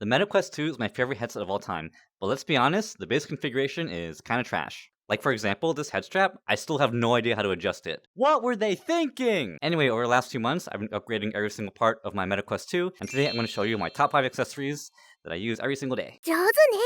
The Meta Quest 2 is my favorite headset of all time, but let's be honest, the base configuration is kinda trash. Like for example, this Headstrap, I still have no idea how to adjust it. What were they thinking? Anyway, over the last few months, I've been upgrading every single part of my Meta Quest 2, and today I'm going to show you my top 5 accessories that I use every single day. 上手ね。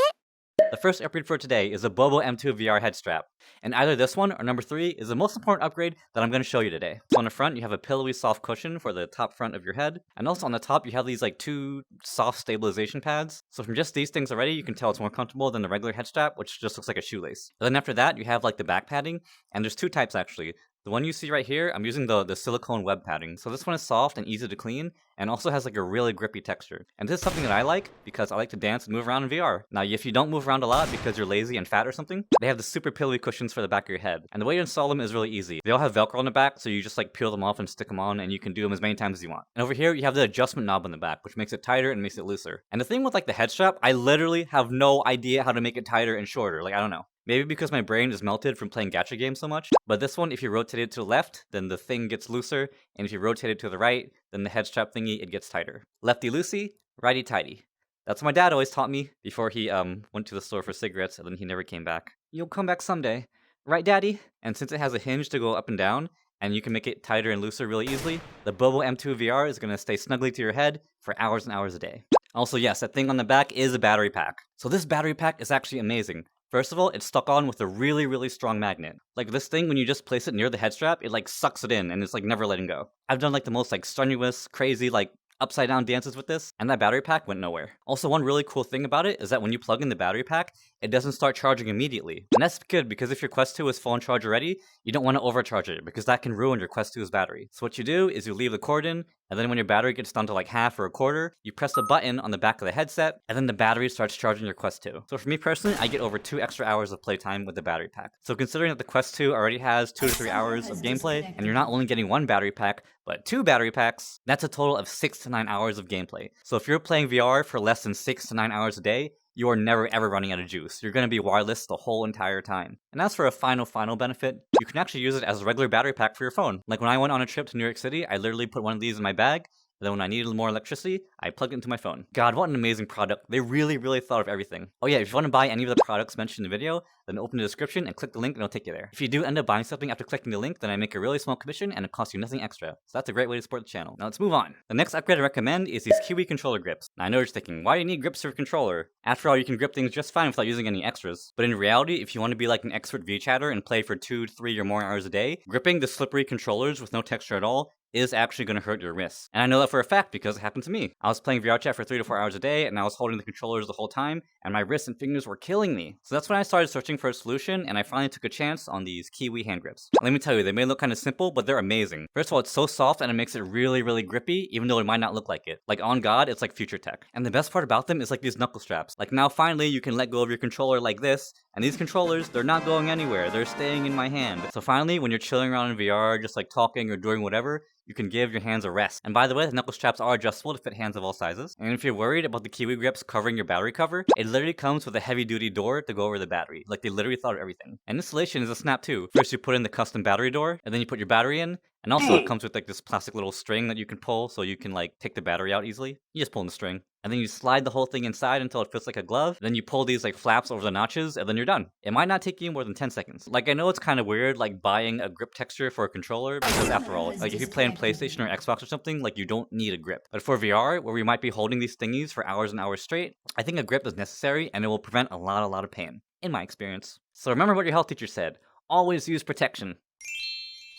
The first upgrade for today is a Bobo M2 VR Headstrap, and either this one or number 3 is the most important upgrade that I'm going to show you today. So on the front, you have a pillowy soft cushion for the top front of your head, and also on the top you have these like 2 soft stabilization pads. So from just these things already, you can tell it's more comfortable than the regular Headstrap, which just looks like a shoelace. But then after that, you have like the back padding, and there's 2 types actually. The one you see right here, I'm using the silicone web padding. So this one is soft and easy to clean, and also has like a really grippy texture. And this is something that I like, because I like to dance and move around in VR. Now, if you don't move around a lot because you're lazy and fat or something, they have the super pillowy cushions for the back of your head. And the way to install them is really easy. They all have Velcro on the back, so you just like peel them off and stick them on, and you can do them as many times as you want. And over here, you have the adjustment knob on the back, which makes it tighter and makes it looser. And the thing with like the Headstrap, I literally have no idea how to make it tighter and shorter. Like, I don't know. Maybe because my brain is melted from playing gacha games so much, but this one, if you rotate it to the left, then the thing gets looser, and if you rotate it to the right, then the Headstrap thingy, it gets tighter. Lefty loosey, righty tighty. That's what my dad always taught me before he went to the store for cigarettes, and then he never came back. You'll come back someday. Right, daddy? And since it has a hinge to go up and down, and you can make it tighter and looser really easily, the Bobo M2 VR is going to stay snugly to your head for hours and hours a day. Also, yes, that thing on the back is a battery pack. So this battery pack is actually amazing. First of all, it's stuck on with a really strong magnet. Like this thing, when you just place it near the Headstrap, it like sucks it in and it's like never letting go. I've done like the most like strenuous, crazy, like upside down dances with this, and that battery pack went nowhere. Also, one really cool thing about it is that when you plug in the battery pack, it doesn't start charging immediately. And that's good because if your Quest 2 is full on charge already, you don't want to overcharge it because that can ruin your Quest 2's battery. So what you do is you leave the cord in, and then when your battery gets down to like half or a quarter, you press the button on the back of the headset, and then the battery starts charging your Quest 2. So for me personally, I get over 2 extra hours of playtime with the battery pack. So considering that the Quest 2 already has 2 to 3 hours of gameplay, and you're not only getting 1 battery pack, but 2 battery packs, that's a total of 6 to 9 hours of gameplay. So if you're playing VR for less than 6 to 9 hours a day, you are never ever running out of juice. You're going to be wireless the whole entire time. And as for a final benefit, you can actually use it as a regular battery pack for your phone. Like when I went on a trip to New York City, I literally put one of these in my bag, and then when I needed more electricity, I plugged it into my phone. God, what an amazing product. They really thought of everything. Oh yeah, if you want to buy any of the products mentioned in the video, then open the description and click the link and it'll take you there. If you do end up buying something after clicking the link, then I make a really small commission and it costs you nothing extra. So that's a great way to support the channel. Now let's move on. The next upgrade I recommend is these Kiwi controller grips. Now I know you're thinking, why do you need grips for a controller? After all, you can grip things just fine without using any extras. But in reality, if you want to be like an expert VRChatter and play for 2 to 3 or more hours a day, gripping the slippery controllers with no texture at all is actually going to hurt your wrists. And I know that for a fact because it happened to me. I was playing VRChat for 3 to 4 hours a day, and I was holding the controllers the whole time, and my wrists and fingers were killing me. So that's when I started searching for a solution, and I finally took a chance on these Kiwi hand grips. Let me tell you, they may look kind of simple, but they're amazing. First of all, it's so soft and it makes it really grippy, even though it might not look like it. Like on God, it's like future tech. And the best part about them is like these knuckle straps. Like now finally you can let go of your controller like this, and these controllers, they're not going anywhere. They're staying in my hand. So finally, when you're chilling around in VR, just like talking or doing whatever, you can give your hands a rest. And by the way, the knuckle straps are adjustable to fit hands of all sizes. And if you're worried about the Kiwi grips covering your battery cover, it literally comes with a heavy-duty door to go over the battery. Like they literally thought of everything. And installation is a snap too. First you put in the custom battery door, and then you put your battery in, and also it comes with like this plastic little string that you can pull so you can like take the battery out easily. You just pull in the string. And then you slide the whole thing inside until it feels like a glove. Then you pull these like flaps over the notches, and then you're done. It might not take you more than 10 seconds. Like I know it's kind of weird like buying a grip texture for a controller, because after all, like if you play on PlayStation or Xbox or something, like you don't need a grip. But for VR, where we might be holding these thingies for hours and hours straight, I think a grip is necessary, and it will prevent a lot of pain, in my experience. So remember what your health teacher said, always use protection.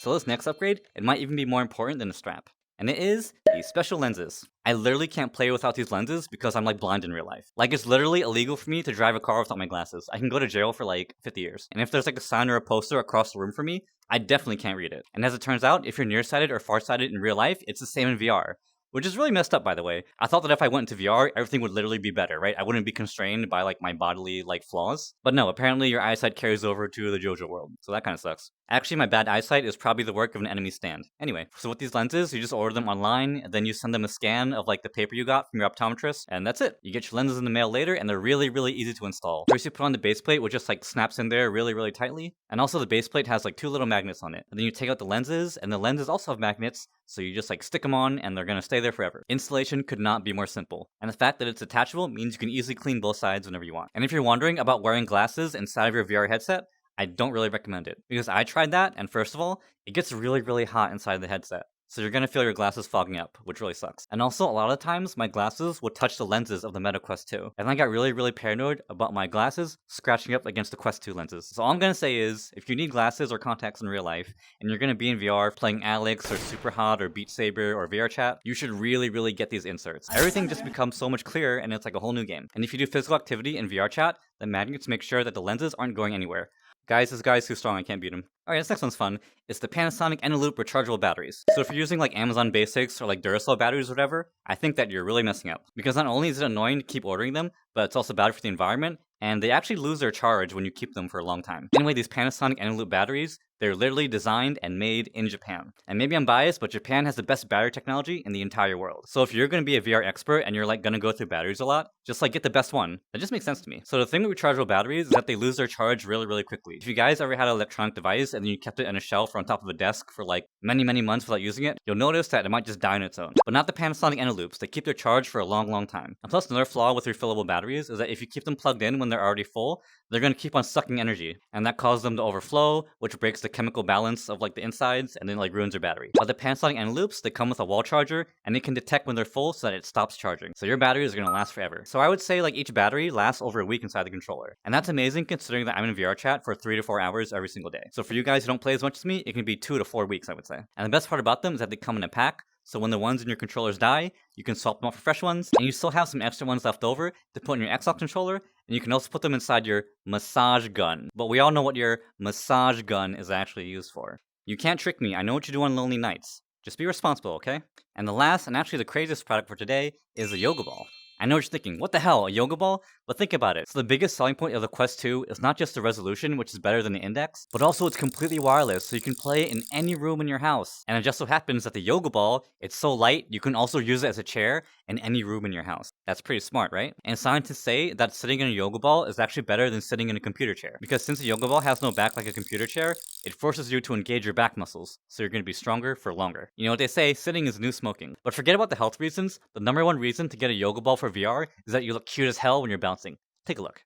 So this next upgrade, it might even be more important than a strap. And it is these special lenses. I literally can't play without these lenses because I'm like blind in real life. Like it's literally illegal for me to drive a car without my glasses. I can go to jail for like 50 years. And if there's like a sign or a poster across the room from me, I definitely can't read it. And as it turns out, if you're nearsighted or farsighted in real life, it's the same in VR. Which is really messed up, by the way. I thought that if I went into VR, everything would literally be better, right? I wouldn't be constrained by like my bodily like flaws. But no, apparently your eyesight carries over to the JoJo world. So that kind of sucks. Actually, my bad eyesight is probably the work of an enemy stand. Anyway, so with these lenses, you just order them online, and then you send them a scan of like the paper you got from your optometrist, and that's it. You get your lenses in the mail later, and they're really easy to install. First, you put on the base plate, which just like snaps in there really tightly, and also the base plate has like 2 little magnets on it. And then you take out the lenses, and the lenses also have magnets, so you just like stick them on, and they're gonna stay there forever. Installation could not be more simple, and the fact that it's detachable means you can easily clean both sides whenever you want. And if you're wondering about wearing glasses inside of your VR headset, I don't really recommend it, because I tried that, and first of all, it gets really hot inside the headset. So you're gonna feel your glasses fogging up, which really sucks. And also, a lot of times, my glasses would touch the lenses of the Meta Quest 2. And I got really paranoid about my glasses scratching up against the Quest 2 lenses. So all I'm gonna say is, if you need glasses or contacts in real life, and you're gonna be in VR playing Alex or Superhot or Beat Saber or VRChat, you should really get these inserts. Everything just becomes so much clearer, and it's like a whole new game. And if you do physical activity in VRChat, the magnets make sure that the lenses aren't going anywhere. Guys, this guy's too strong, I can't beat him. Alright, this next one's fun. It's the Panasonic Eneloop rechargeable batteries. So if you're using like Amazon Basics or like Duracell batteries or whatever, I think that you're really messing up. Because not only is it annoying to keep ordering them, but it's also bad for the environment, and they actually lose their charge when you keep them for a long time. Anyway, these Panasonic Eneloop batteries, they're literally designed and made in Japan. And maybe I'm biased, but Japan has the best battery technology in the entire world. So if you're gonna be a VR expert and you're like gonna go through batteries a lot, just like get the best one. That just makes sense to me. So the thing with rechargeable batteries is that they lose their charge really quickly. If you guys ever had an electronic device and then you kept it on a shelf or on top of a desk for like many months without using it, you'll notice that it might just die on its own. But not the Panasonic Eneloops, they keep their charge for a long time. And plus another flaw with refillable batteries is that if you keep them plugged in when they're already full, they're going to keep on sucking energy, and that causes them to overflow, which breaks the chemical balance of like the insides and then like ruins your battery. But the Panasonic Eneloops, they come with a wall charger, and it can detect when they're full so that it stops charging. So your batteries are going to last forever. So I would say like each battery lasts over a week inside the controller. And that's amazing considering that I'm in VRChat for 3 to 4 hours every single day. So for you guys who don't play as much as me, it can be 2 to 4 weeks, I would say. And the best part about them is that they come in a pack. So when the ones in your controllers die, you can swap them out for fresh ones, and you still have some extra ones left over to put in your Xbox controller, and you can also put them inside your massage gun. But we all know what your massage gun is actually used for. You can't trick me, I know what you do on lonely nights. Just be responsible, okay? And the last, and actually the craziest product for today, is a yoga ball. I know what you're thinking, what the hell, a yoga ball? But think about it. So the biggest selling point of the Quest 2 is not just the resolution, which is better than the Index, but also it's completely wireless, so you can play it in any room in your house. And it just so happens that the yoga ball, it's so light, you can also use it as a chair in any room in your house. That's pretty smart, right? And scientists say that sitting in a yoga ball is actually better than sitting in a computer chair. Because since a yoga ball has no back like a computer chair, it forces you to engage your back muscles, so you're going to be stronger for longer. You know what they say, sitting is new smoking. But forget about the health reasons, the number one reason to get a yoga ball for VR is that you look cute as hell when you're bouncing. Take a look.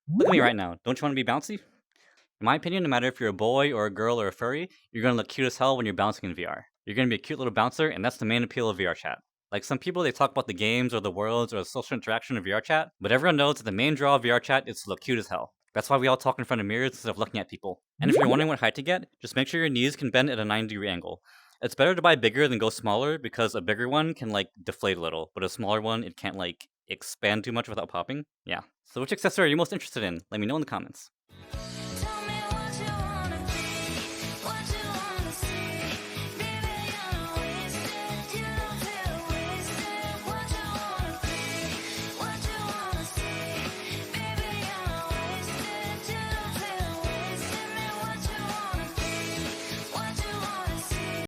Look at me right now. Don't you want to be bouncy? In my opinion, no matter if you're a boy or a girl or a furry, you're going to look cute as hell when you're bouncing in VR. You're going to be a cute little bouncer, and that's the main appeal of VRChat. Like some people, they talk about the games or the worlds or the social interaction of VRChat, but everyone knows that the main draw of VRChat is to look cute as hell. That's why we all talk in front of mirrors instead of looking at people. And if you're wondering what height to get, just make sure your knees can bend at a 90-degree angle. It's better to buy bigger than go smaller because a bigger one can like deflate a little, but a smaller one, it can't like expand too much without popping. Yeah. So which accessory are you most interested in? Let me know in the comments.